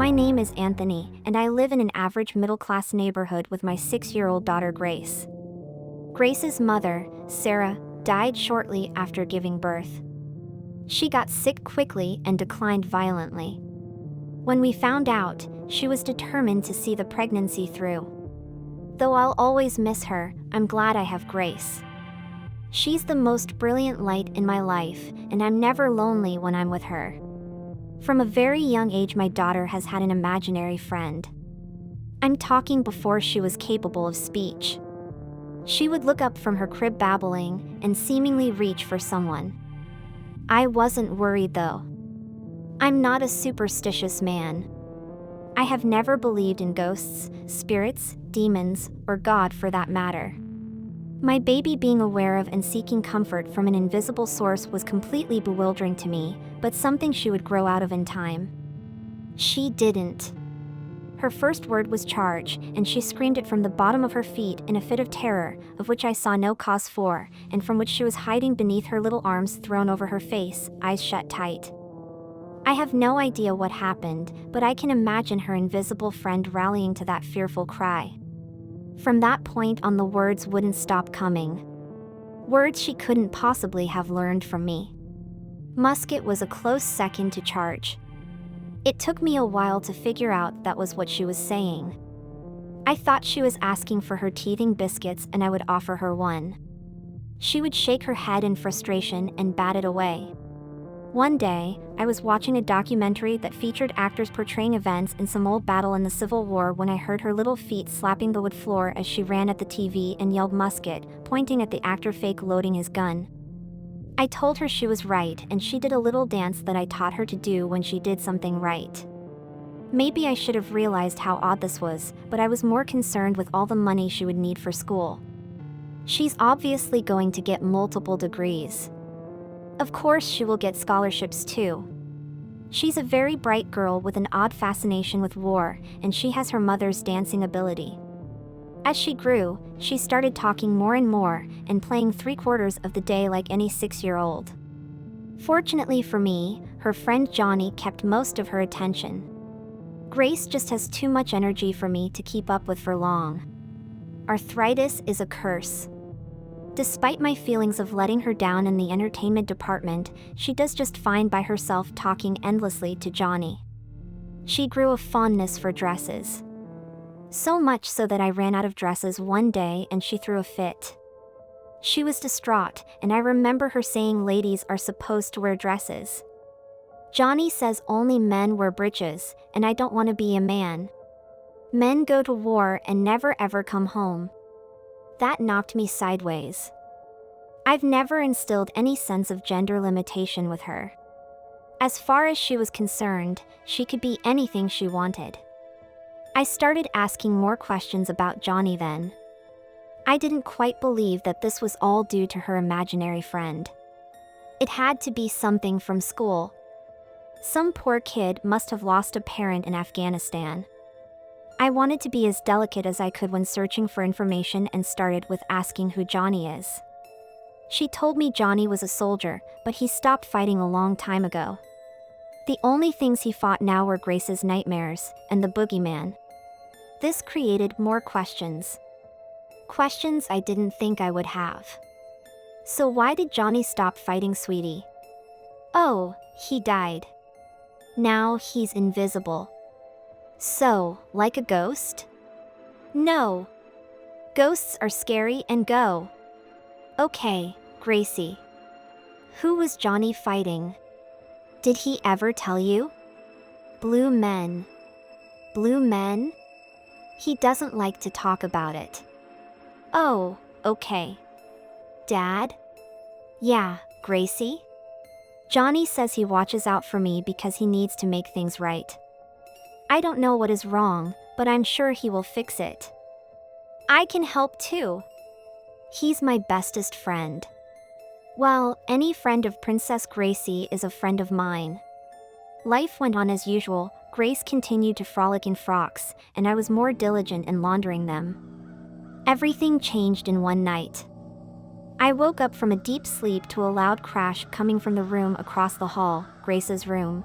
My name is Anthony, and I live in an average middle-class neighborhood with my 6-year-old daughter Grace. Grace's mother, Sarah, died shortly after giving birth. She got sick quickly and declined violently. When we found out, she was determined to see the pregnancy through. Though I'll always miss her, I'm glad I have Grace. She's the most brilliant light in my life, and I'm never lonely when I'm with her. From a very young age, my daughter has had an imaginary friend. I'm talking before she was capable of speech. She would look up from her crib babbling and seemingly reach for someone. I wasn't worried though. I'm not a superstitious man. I have never believed in ghosts, spirits, demons, or God for that matter. My baby being aware of and seeking comfort from an invisible source was completely bewildering to me, but something she would grow out of in time. She didn't. Her first word was charge, and she screamed it from the bottom of her feet in a fit of terror, of which I saw no cause for, and from which she was hiding beneath her little arms thrown over her face, eyes shut tight. I have no idea what happened, but I can imagine her invisible friend rallying to that fearful cry. From that point on, the words wouldn't stop coming. Words she couldn't possibly have learned from me. Musket was a close second to charge. It took me a while to figure out that was what she was saying. I thought she was asking for her teething biscuits, and I would offer her one. She would shake her head in frustration and bat it away. One day, I was watching a documentary that featured actors portraying events in some old battle in the Civil War when I heard her little feet slapping the wood floor as she ran at the TV and yelled "musket," pointing at the actor fake loading his gun. I told her she was right, and she did a little dance that I taught her to do when she did something right. Maybe I should have realized how odd this was, but I was more concerned with all the money she would need for school. She's obviously going to get multiple degrees. Of course she will get scholarships too. She's a very bright girl with an odd fascination with war, and she has her mother's dancing ability. As she grew, she started talking more and more, and playing 3/4 of the day like any 6-year-old. Fortunately for me, her friend Johnny kept most of her attention. Grace just has too much energy for me to keep up with for long. Arthritis is a curse. Despite my feelings of letting her down in the entertainment department, she does just fine by herself, talking endlessly to Johnny. She grew a fondness for dresses. So much so that I ran out of dresses one day and she threw a fit. She was distraught, and I remember her saying ladies are supposed to wear dresses. Johnny says only men wear breeches, and I don't want to be a man. Men go to war and never ever come home. That knocked me sideways. I've never instilled any sense of gender limitation with her. As far as she was concerned, she could be anything she wanted. I started asking more questions about Johnny then. I didn't quite believe that this was all due to her imaginary friend. It had to be something from school. Some poor kid must have lost a parent in Afghanistan. I wanted to be as delicate as I could when searching for information and started with asking who Johnny is. She told me Johnny was a soldier, but he stopped fighting a long time ago. The only things he fought now were Grace's nightmares and the boogeyman. This created more questions. Questions I didn't think I would have. So why did Johnny stop fighting, sweetie? Oh, he died. Now he's invisible. So, like a ghost? No. Ghosts are scary and go. Okay, Gracie. Who was Johnny fighting? Did he ever tell you? Blue men. Blue men? He doesn't like to talk about it. Oh, okay. Dad? Yeah, Gracie? Johnny says he watches out for me because he needs to make things right. I don't know what is wrong, but I'm sure he will fix it. I can help too. He's my bestest friend. Well, any friend of Princess Gracie is a friend of mine. Life went on as usual. Grace continued to frolic in frocks, and I was more diligent in laundering them. Everything changed in one night. I woke up from a deep sleep to a loud crash coming from the room across the hall, Grace's room.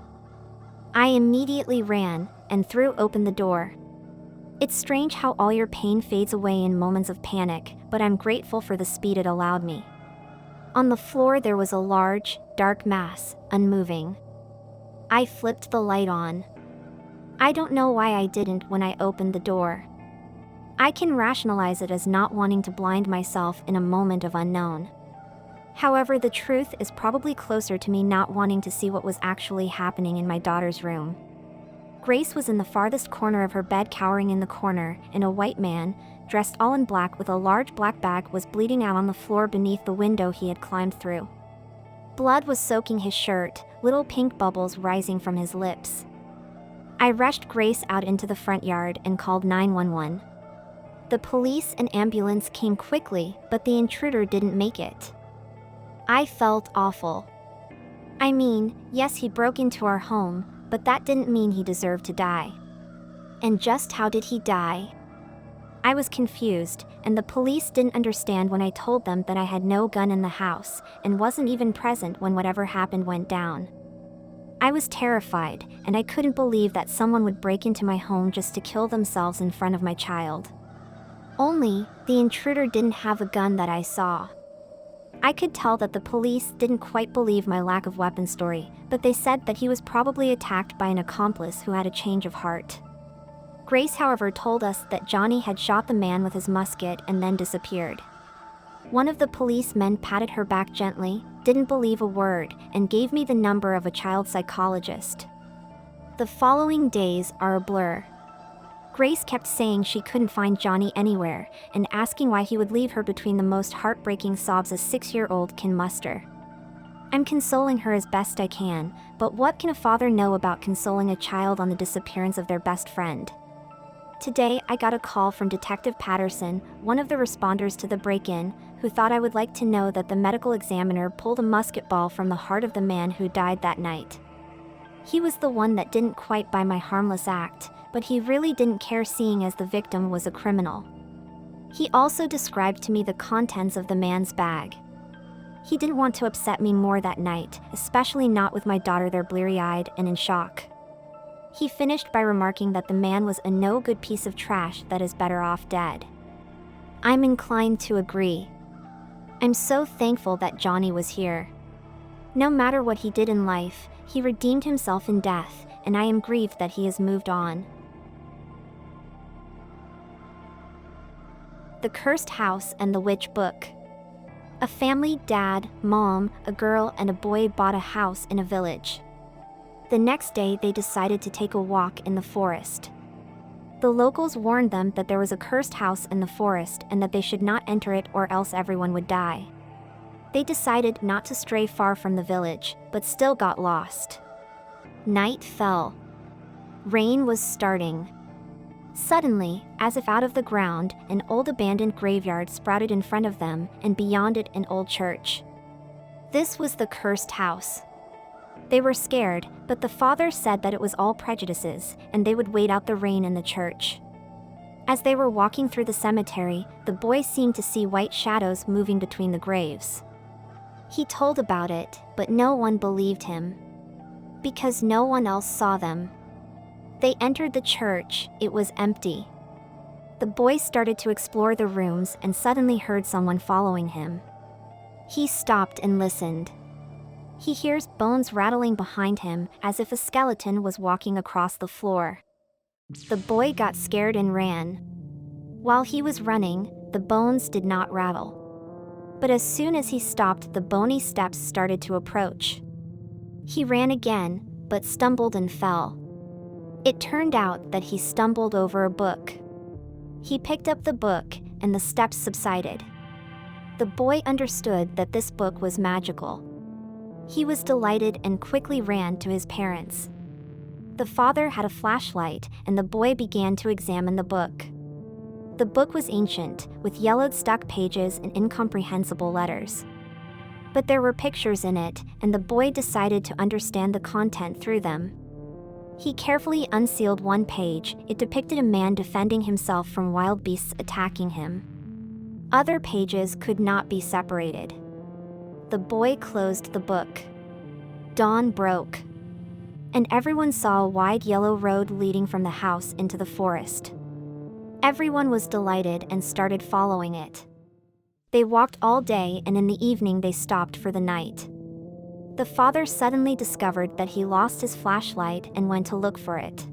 I immediately ran, and threw open the door. It's strange how all your pain fades away in moments of panic, but I'm grateful for the speed it allowed me. On the floor there was a large, dark mass, unmoving. I flipped the light on. I don't know why I didn't when I opened the door. I can rationalize it as not wanting to blind myself in a moment of unknown. However, the truth is probably closer to me not wanting to see what was actually happening in my daughter's room. Grace was in the farthest corner of her bed, cowering in the corner, and a white man, dressed all in black with a large black bag, was bleeding out on the floor beneath the window he had climbed through. Blood was soaking his shirt, little pink bubbles rising from his lips. I rushed Grace out into the front yard and called 911. The police and ambulance came quickly, but the intruder didn't make it. I felt awful. I mean, yes, he broke into our home, but that didn't mean he deserved to die. And just how did he die? I was confused, and the police didn't understand when I told them that I had no gun in the house and wasn't even present when whatever happened went down. I was terrified, and I couldn't believe that someone would break into my home just to kill themselves in front of my child. Only, the intruder didn't have a gun that I saw. I could tell that the police didn't quite believe my lack of weapon story, but they said that he was probably attacked by an accomplice who had a change of heart. Grace, however, told us that Johnny had shot the man with his musket and then disappeared. One of the policemen patted her back gently, didn't believe a word, and gave me the number of a child psychologist. The following days are a blur. Grace kept saying she couldn't find Johnny anywhere, and asking why he would leave her between the most heartbreaking sobs a 6-year-old can muster. I'm consoling her as best I can, but what can a father know about consoling a child on the disappearance of their best friend? Today, I got a call from Detective Patterson, one of the responders to the break-in, who thought I would like to know that the medical examiner pulled a musket ball from the heart of the man who died that night. He was the one that didn't quite buy my harmless act, but he really didn't care, seeing as the victim was a criminal. He also described to me the contents of the man's bag. He didn't want to upset me more that night, especially not with my daughter there bleary-eyed and in shock. He finished by remarking that the man was a no-good piece of trash that is better off dead. I'm inclined to agree. I'm so thankful that Johnny was here. No matter what he did in life, he redeemed himself in death, and I am grieved that he has moved on. The Cursed House and the Witch Book. A family, dad, mom, a girl, and a boy bought a house in a village. The next day they decided to take a walk in the forest. The locals warned them that there was a cursed house in the forest and that they should not enter it or else everyone would die. They decided not to stray far from the village, but still got lost. Night fell. Rain was starting. Suddenly, as if out of the ground, an old abandoned graveyard sprouted in front of them, and beyond it an old church. This was the cursed house. They were scared, but the father said that it was all prejudices, and they would wait out the rain in the church. As they were walking through the cemetery, the boy seemed to see white shadows moving between the graves. He told about it, but no one believed him. Because no one else saw them. They entered the church, it was empty. The boy started to explore the rooms and suddenly heard someone following him. He stopped and listened. He hears bones rattling behind him, as if a skeleton was walking across the floor. The boy got scared and ran. While he was running, the bones did not rattle. But as soon as he stopped, the bony steps started to approach. He ran again, but stumbled and fell. It turned out that he stumbled over a book. He picked up the book, and the steps subsided. The boy understood that this book was magical. He was delighted and quickly ran to his parents. The father had a flashlight, and the boy began to examine the book. The book was ancient, with yellowed stuck pages and incomprehensible letters. But there were pictures in it, and the boy decided to understand the content through them. He carefully unsealed one page. It depicted a man defending himself from wild beasts attacking him. Other pages could not be separated. The boy closed the book. Dawn broke. and everyone saw a wide yellow road leading from the house into the forest. Everyone was delighted and started following it. They walked all day, and in the evening they stopped for the night. The father suddenly discovered that he lost his flashlight and went to look for it.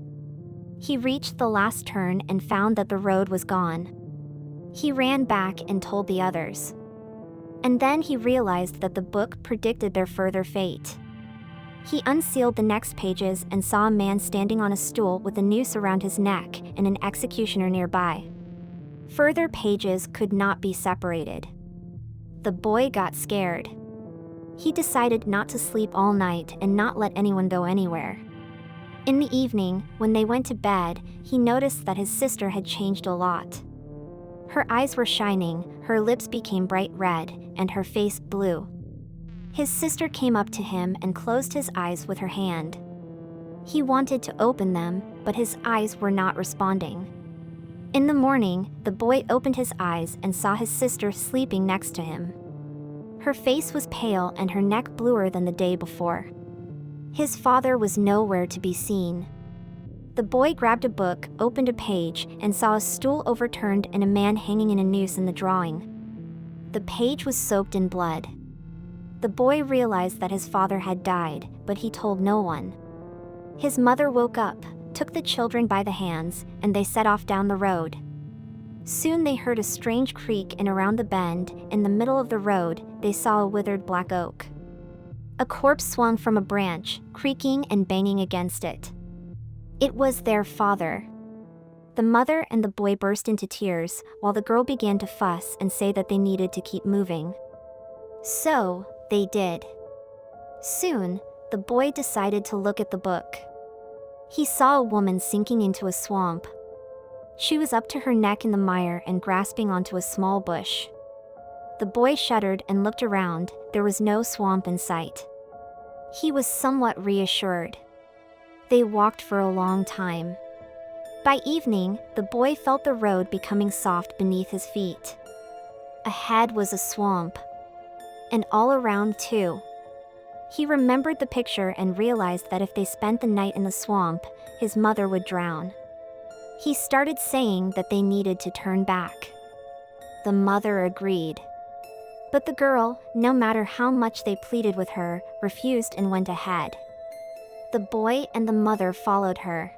He reached the last turn and found that the road was gone. He ran back and told the others. And then he realized that the book predicted their further fate. He unsealed the next pages and saw a man standing on a stool with a noose around his neck and an executioner nearby. Further pages could not be separated. The boy got scared. He decided not to sleep all night and not let anyone go anywhere. In the evening, when they went to bed, he noticed that his sister had changed a lot. Her eyes were shining, her lips became bright red, and her face blue. His sister came up to him and closed his eyes with her hand. He wanted to open them, but his eyes were not responding. In the morning, the boy opened his eyes and saw his sister sleeping next to him. Her face was pale and her neck bluer than the day before. His father was nowhere to be seen. The boy grabbed a book, opened a page, and saw a stool overturned and a man hanging in a noose in the drawing. The page was soaked in blood. The boy realized that his father had died, but he told no one. His mother woke up, took the children by the hands, and they set off down the road. Soon they heard a strange creak, and around the bend, in the middle of the road, they saw a withered black oak. A corpse swung from a branch, creaking and banging against it. It was their father. The mother and the boy burst into tears, while the girl began to fuss and say that they needed to keep moving. So, they did. Soon, the boy decided to look at the book. He saw a woman sinking into a swamp. She was up to her neck in the mire and grasping onto a small bush. The boy shuddered and looked around. There was no swamp in sight. He was somewhat reassured. They walked for a long time. By evening, the boy felt the road becoming soft beneath his feet. Ahead was a swamp. And all around too. He remembered the picture and realized that if they spent the night in the swamp, his mother would drown. He started saying that they needed to turn back. The mother agreed. But the girl, no matter how much they pleaded with her, refused and went ahead. The boy and the mother followed her.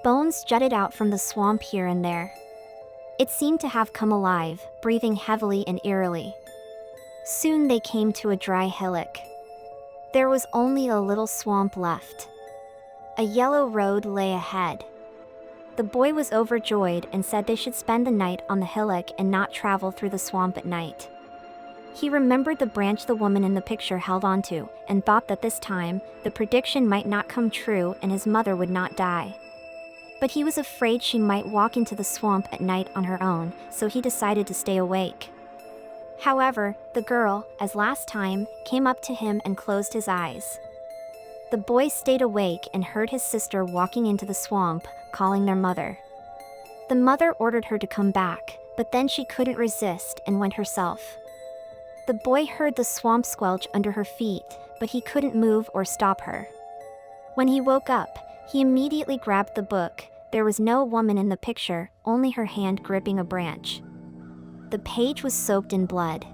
Bones jutted out from the swamp here and there. It seemed to have come alive, breathing heavily and eerily. Soon they came to a dry hillock. There was only a little swamp left. A yellow road lay ahead. The boy was overjoyed and said they should spend the night on the hillock and not travel through the swamp at night. He remembered the branch the woman in the picture held onto, and thought that this time, the prediction might not come true and his mother would not die. But he was afraid she might walk into the swamp at night on her own, so he decided to stay awake. However, the girl, as last time, came up to him and closed his eyes. The boy stayed awake and heard his sister walking into the swamp, calling their mother. The mother ordered her to come back, but then she couldn't resist and went herself. The boy heard the swamp squelch under her feet, but he couldn't move or stop her. When he woke up, he immediately grabbed the book. There was no woman in the picture, only her hand gripping a branch. The page was soaked in blood.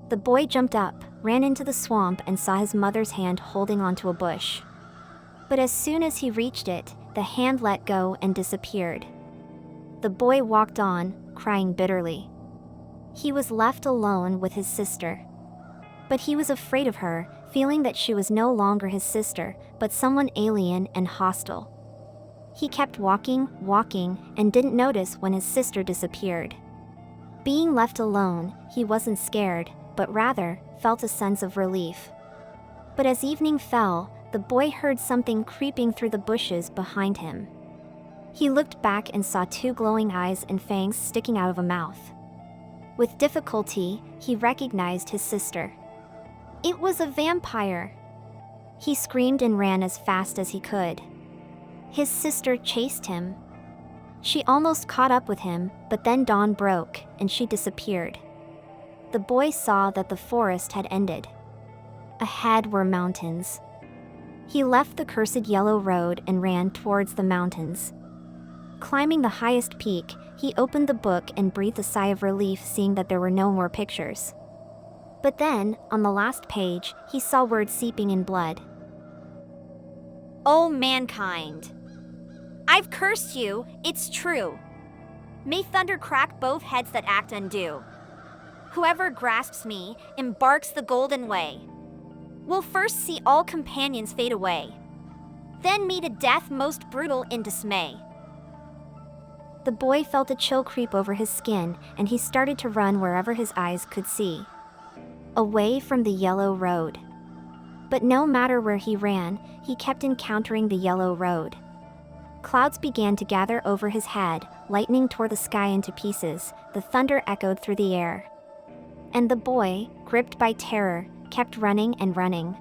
The boy jumped up, ran into the swamp, and saw his mother's hand holding onto a bush. But as soon as he reached it, the hand let go and disappeared. The boy walked on, crying bitterly. He was left alone with his sister. But he was afraid of her, feeling that she was no longer his sister, but someone alien and hostile. He kept walking, and didn't notice when his sister disappeared. Being left alone, he wasn't scared, but rather, felt a sense of relief. But as evening fell, the boy heard something creeping through the bushes behind him. He looked back and saw two glowing eyes and fangs sticking out of a mouth. With difficulty, he recognized his sister. It was a vampire! He screamed and ran as fast as he could. His sister chased him. She almost caught up with him, but then dawn broke, and she disappeared. The boy saw that the forest had ended. Ahead were mountains. He left the cursed yellow road and ran towards the mountains. Climbing the highest peak, he opened the book and breathed a sigh of relief seeing that there were no more pictures. But then, on the last page, he saw words seeping in blood. "O mankind, I've cursed you, it's true. May thunder crack both heads that act undue. Whoever grasps me embarks the golden way. Will first see all companions fade away, then meet a death most brutal in dismay." The boy felt a chill creep over his skin, and he started to run wherever his eyes could see, away from the yellow road. But no matter where he ran, he kept encountering the yellow road. Clouds began to gather over his head, lightning tore the sky into pieces, the thunder echoed through the air. And the boy, gripped by terror, kept running and running.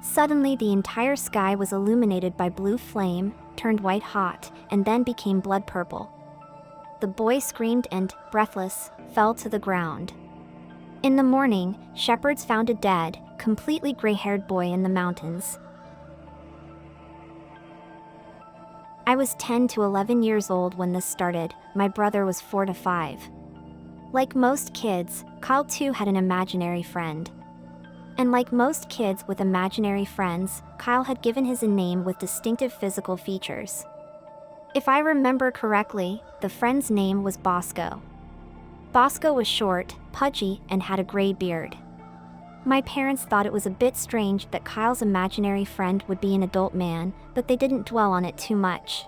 Suddenly the entire sky was illuminated by blue flame, turned white hot, and then became blood purple. The boy screamed and, breathless, fell to the ground. In the morning, shepherds found a dead, completely gray-haired boy in the mountains. I was 10 to 11 years old when this started. My brother was 4 to 5. Like most kids, Kyle too had an imaginary friend. And like most kids with imaginary friends, Kyle had given his a name with distinctive physical features. If I remember correctly, the friend's name was Bosco. Bosco was short, pudgy, and had a gray beard. My parents thought it was a bit strange that Kyle's imaginary friend would be an adult man, but they didn't dwell on it too much.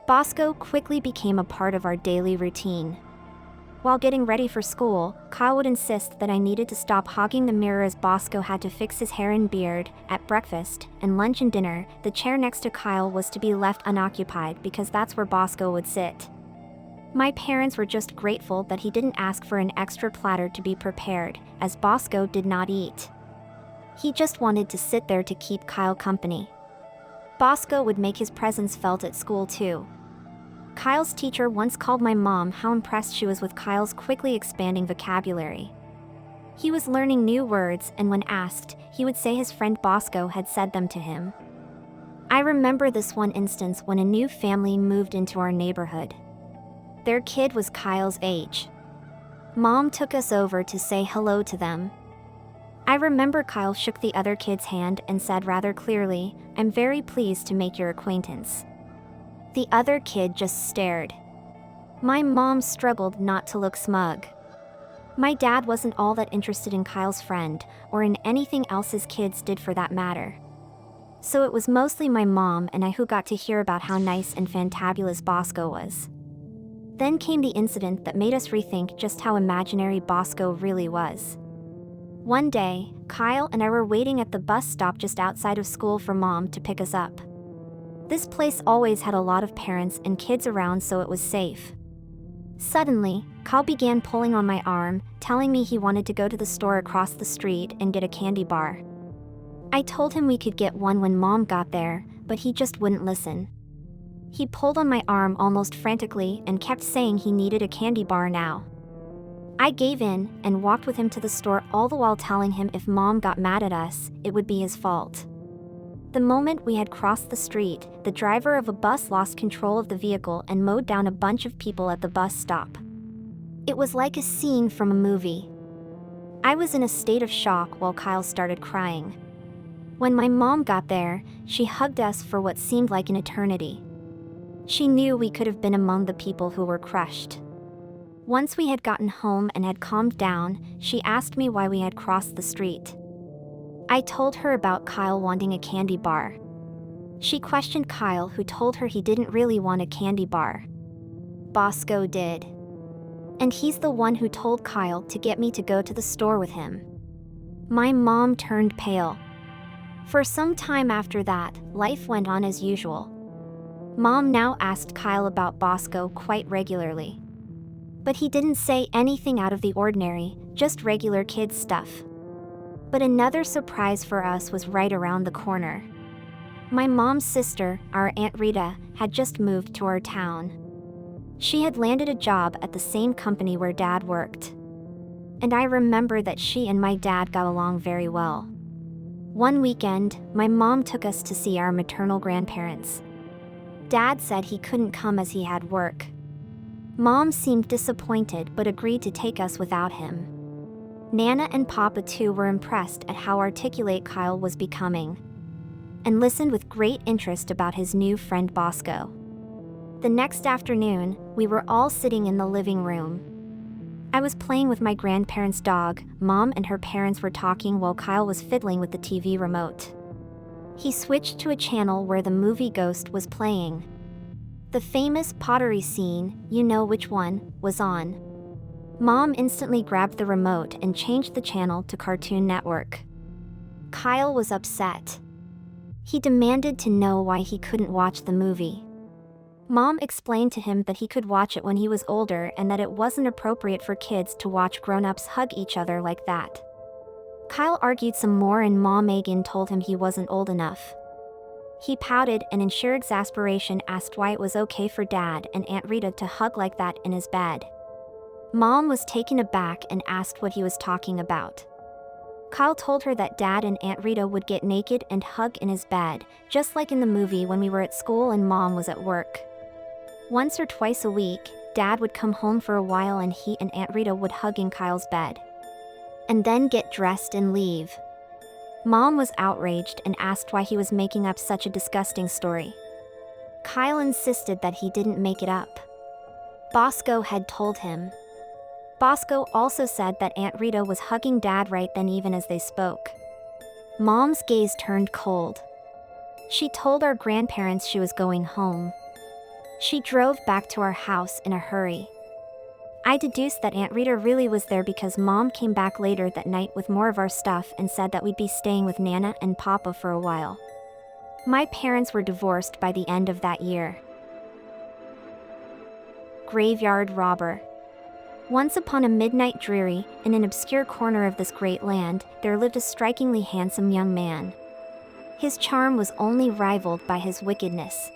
Bosco quickly became a part of our daily routine. While getting ready for school, Kyle would insist that I needed to stop hogging the mirror as Bosco had to fix his hair and beard. At breakfast and lunch and dinner, the chair next to Kyle was to be left unoccupied because that's where Bosco would sit. My parents were just grateful that he didn't ask for an extra platter to be prepared, as Bosco did not eat. He just wanted to sit there to keep Kyle company. Bosco would make his presence felt at school too. Kyle's teacher once called my mom how impressed she was with Kyle's quickly expanding vocabulary. He was learning new words, and when asked, he would say his friend Bosco had said them to him. I remember this one instance when a new family moved into our neighborhood. Their kid was Kyle's age. Mom took us over to say hello to them. I remember Kyle shook the other kid's hand and said rather clearly, "I'm very pleased to make your acquaintance." The other kid just stared. My mom struggled not to look smug. My dad wasn't all that interested in Kyle's friend, or in anything else his kids did for that matter. So it was mostly my mom and I who got to hear about how nice and fantabulous Bosco was. Then came the incident that made us rethink just how imaginary Bosco really was. One day, Kyle and I were waiting at the bus stop just outside of school for Mom to pick us up. This place always had a lot of parents and kids around, so it was safe. Suddenly, Kyle began pulling on my arm, telling me he wanted to go to the store across the street and get a candy bar. I told him we could get one when Mom got there, but he just wouldn't listen. He pulled on my arm almost frantically and kept saying he needed a candy bar now. I gave in and walked with him to the store, all the while telling him if Mom got mad at us, it would be his fault. The moment we had crossed the street, the driver of a bus lost control of the vehicle and mowed down a bunch of people at the bus stop. It was like a scene from a movie. I was in a state of shock while Kyle started crying. When my mom got there, she hugged us for what seemed like an eternity. She knew we could have been among the people who were crushed. Once we had gotten home and had calmed down, she asked me why we had crossed the street. I told her about Kyle wanting a candy bar. She questioned Kyle, who told her he didn't really want a candy bar. Bosco did. And he's the one who told Kyle to get me to go to the store with him. My mom turned pale. For some time after that, life went on as usual. Mom now asked Kyle about Bosco quite regularly. But he didn't say anything out of the ordinary, just regular kid stuff. But another surprise for us was right around the corner. My mom's sister, our Aunt Rita, had just moved to our town. She had landed a job at the same company where Dad worked. And I remember that she and my dad got along very well. One weekend, my mom took us to see our maternal grandparents. Dad said he couldn't come as he had work. Mom seemed disappointed but agreed to take us without him. Nana and Papa too were impressed at how articulate Kyle was becoming, and listened with great interest about his new friend Bosco. The next afternoon, we were all sitting in the living room. I was playing with my grandparents' dog. Mom and her parents were talking while Kyle was fiddling with the TV remote. He switched to a channel where the movie Ghost was playing. The famous pottery scene, you know which one, was on. Mom instantly grabbed the remote and changed the channel to Cartoon Network. Kyle was upset. He demanded to know why he couldn't watch the movie. Mom explained to him that he could watch it when he was older and that it wasn't appropriate for kids to watch grown-ups hug each other like that. Kyle argued some more and Mom again told him he wasn't old enough. He pouted and in sheer exasperation asked why it was okay for Dad and Aunt Rita to hug like that in his bed. Mom was taken aback and asked what he was talking about. Kyle told her that Dad and Aunt Rita would get naked and hug in his bed, just like in the movie when we were at school and Mom was at work. Once or twice a week, Dad would come home for a while and he and Aunt Rita would hug in Kyle's bed, and then get dressed and leave. Mom was outraged and asked why he was making up such a disgusting story. Kyle insisted that he didn't make it up. Bosco had told him. Bosco also said that Aunt Rita was hugging Dad right then even as they spoke. Mom's gaze turned cold. She told our grandparents she was going home. She drove back to our house in a hurry. I deduced that Aunt Rita really was there because Mom came back later that night with more of our stuff and said that we'd be staying with Nana and Papa for a while. My parents were divorced by the end of that year. Graveyard robber. Once upon a midnight dreary, in an obscure corner of this great land, there lived a strikingly handsome young man. His charm was only rivaled by his wickedness.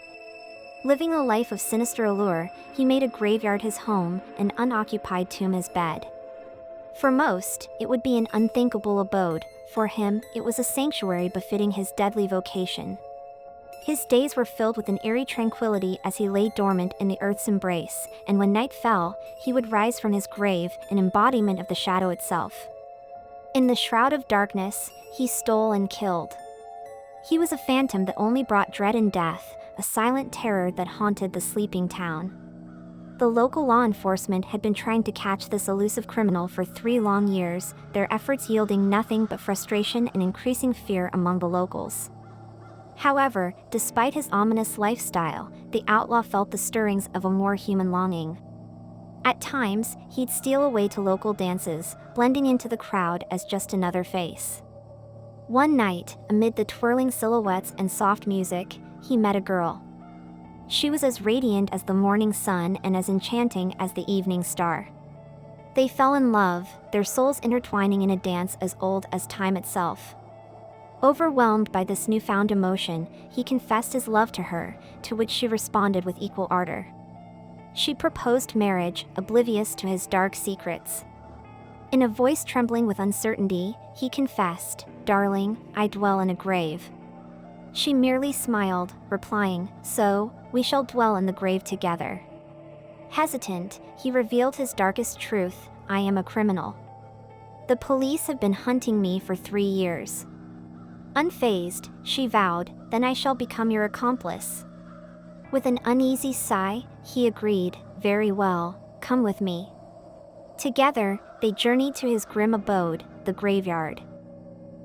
Living a life of sinister allure, he made a graveyard his home, an unoccupied tomb his bed. For most, it would be an unthinkable abode. For him, it was a sanctuary befitting his deadly vocation. His days were filled with an eerie tranquility as he lay dormant in the earth's embrace, and when night fell, he would rise from his grave, an embodiment of the shadow itself. In the shroud of darkness, he stole and killed. He was a phantom that only brought dread and death, a silent terror that haunted the sleeping town. The local law enforcement had been trying to catch this elusive criminal for 3 long years, their efforts yielding nothing but frustration and increasing fear among the locals. However, despite his ominous lifestyle, the outlaw felt the stirrings of a more human longing. At times, he'd steal away to local dances, blending into the crowd as just another face. One night, amid the twirling silhouettes and soft music, he met a girl. She was as radiant as the morning sun and as enchanting as the evening star. They fell in love, their souls intertwining in a dance as old as time itself. Overwhelmed by this newfound emotion, he confessed his love to her, to which she responded with equal ardor. She proposed marriage, oblivious to his dark secrets. In a voice trembling with uncertainty, he confessed, "Darling, I dwell in a grave." She merely smiled, replying, "So, we shall dwell in the grave together." Hesitant, he revealed his darkest truth, "I am a criminal. The police have been hunting me for 3 years." Unfazed, she vowed, "Then I shall become your accomplice." With an uneasy sigh, he agreed, "Very well, come with me." Together, they journeyed to his grim abode, the graveyard.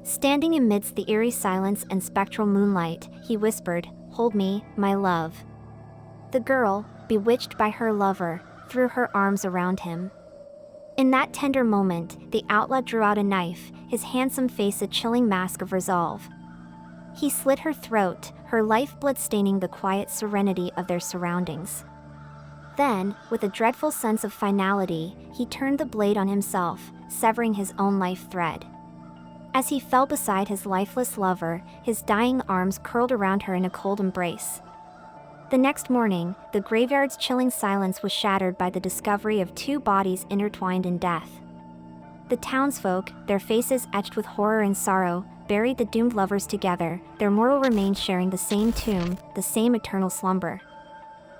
Standing amidst the eerie silence and spectral moonlight, he whispered, "Hold me, my love." The girl, bewitched by her lover, threw her arms around him. In that tender moment, the outlaw drew out a knife, his handsome face a chilling mask of resolve. He slit her throat, her lifeblood staining the quiet serenity of their surroundings. Then, with a dreadful sense of finality, he turned the blade on himself, severing his own life thread. As he fell beside his lifeless lover, his dying arms curled around her in a cold embrace. The next morning, the graveyard's chilling silence was shattered by the discovery of 2 bodies intertwined in death. The townsfolk, their faces etched with horror and sorrow, buried the doomed lovers together, their mortal remains sharing the same tomb, the same eternal slumber.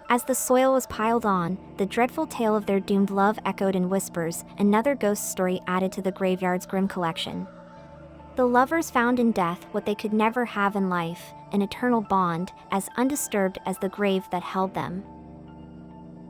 As the soil was piled on, the dreadful tale of their doomed love echoed in whispers, another ghost story added to the graveyard's grim collection. The lovers found in death what they could never have in life, an eternal bond, as undisturbed as the grave that held them.